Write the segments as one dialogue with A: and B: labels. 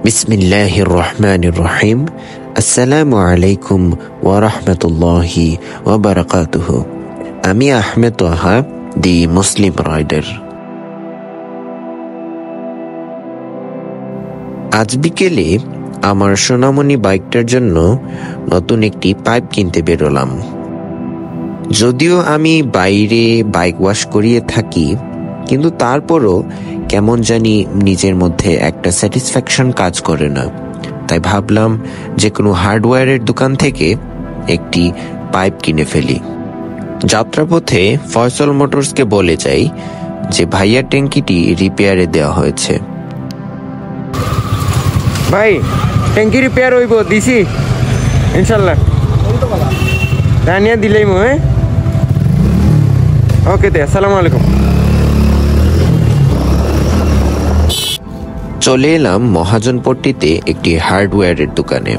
A: বিসমিল্লাহির রহমানির রহিম। আসসালামু আলাইকুম ওয়া রাহমাতুল্লাহি ওয়া বারাকাতুহু। আমি আহমেদ তোহা, দি মুসলিম রাইডার। আজ বিকেলে আমার সোনামণি বাইকটার জন্য নতুন একটি পাইপ কিনতে বেরোলাম। যদিও আমি বাইরে বাইক ওয়াশ করিয়ে থাকি, কিন্তু তারপরও কেমন জানি নিজের মধ্যে একটা স্যাটিসফ্যাকশন কাজ করে না। তাই ভাবলাম যে কোনো হার্ডওয়্যারের দোকান থেকে একটি পাইপ কিনে ফেলি। যাত্রাপথে ফয়সল মোটরসকে বলে যাই যে ভাইয়ার ট্যাঙ্কিটি রিপেয়ারে দেওয়া হয়েছে।
B: ভাই, ট্যাঙ্কি রিপেয়ার হইব, দিছি ইনশাল্লাহ। জানিয়ে দিলেই মো। ওকে দে, আসসালামু আলাইকুম।
A: চলে এলাম মহাজনপট্টিতে একটি হার্ডওয়্যারের দোকানে।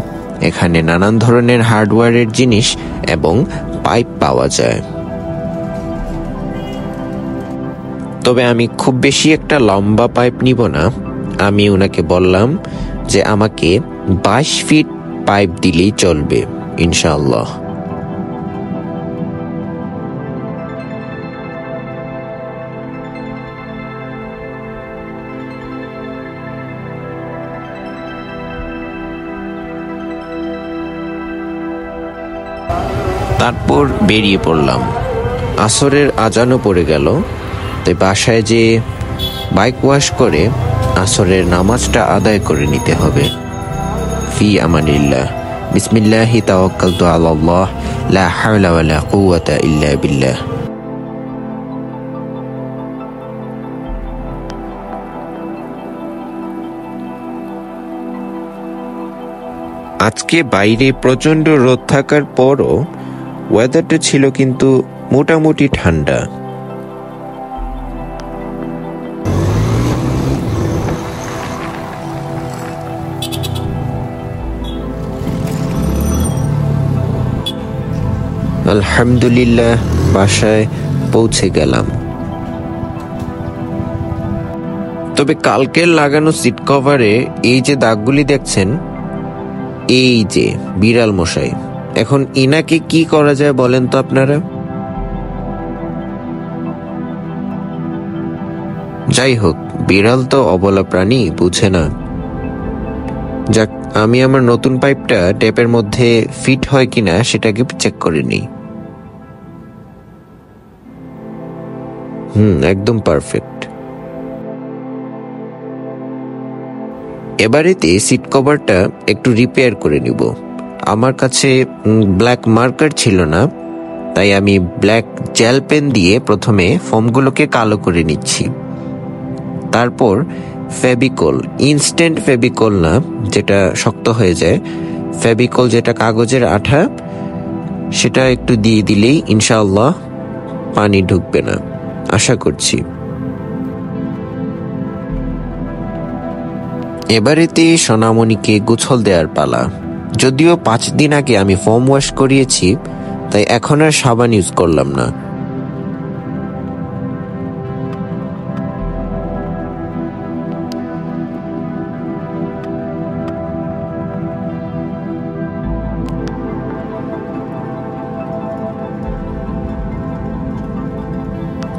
A: এখানে নানান ধরনের হার্ডওয়্যারের জিনিস এবং পাইপ পাওয়া যায়। তবে আমি খুব বেশি একটা লম্বা পাইপ নিব না। আমি ওনাকে বললাম যে আমাকে 22 ফিট পাইপ দিলেই চলবে ইনশাআল্লাহ। তারপর বেরিয়ে পড়লাম। আসরের আজানও পড়ে গেল, তাই বাসায় যে বাইক ওয়াশ করে আসরের নামাজটা আদায় করে নিতে হবে। ফি আমানিল্লাহ। বিসমিল্লাহি তাওয়াক্কালতু আলাল্লাহ, লা হাওলা ওয়ালা কুওয়াতা ইল্লা বিল্লাহ। আজকে বাইরে প্রচন্ড রোদ থাকার পরও ওয়েদারটা ছিল কিন্তু মোটামুটি ঠান্ডা। আলহামদুলিল্লাহ, বাসায় পৌঁছে গেলাম। তবে কালকের লাগানো সিট কভারে এই যে দাগগুলি দেখছেন, এই যে বিড়াল মশাই। এখন ইনাকে কি করা যায় বলেন তো আপনারা? যাই হোক, বিড়াল তো অবলা প্রাণী, বুঝে না। যাক, আমি আমার নতুন পাইপটা ট্যাপের মধ্যে ফিট হয় কিনা সেটাকে চেক করে নিই। একদম পারফেক্ট। এবারেতে সিট কভারটা একটু রিপেয়ার করে নিব। আমার কাছে ব্ল্যাক মার্কার ছিল না, তাই আমি ব্ল্যাক জেল পেন দিয়ে প্রথমে ফোমগুলোকে কালো করে নিচ্ছি। তারপর ফেভিকল, ইনস্ট্যান্ট ফেভিকল না, যেটা শক্ত হয়ে যায়, ফেভিকল যেটা কাগজের আঠা, সেটা একটু দিয়ে দিলেই ইনশাআল্লাহ পানি ঢুকবে না, আশা করছি। এবারেতে সোনামণিকে গোছল দেওয়ার পালা। যদিও 5 দিন আগে আমি ফোম ওয়াশ করিয়েছি, তাই এখন আর সাবান ইউজ করলাম না।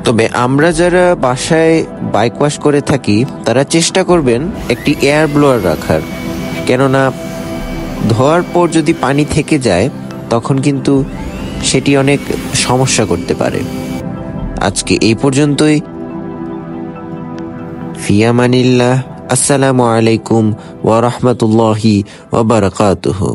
A: তবে আমরা যারা বাসায় বাইক ওয়াশ করে থাকি, তারা চেষ্টা করবেন একটি এয়ার ব্লোয়ার রাখার। কেননা ধোয়ার পর যদি পানি থেকে যায়, তখন কিন্তু সেটি অনেক সমস্যা করতে পারে। আজকে এই পর্যন্তই। ফি আমানিল্লাহ। আসসালামু আলাইকুম ওয়া রাহমাতুল্লাহি ওয়া বারাকাতুহু।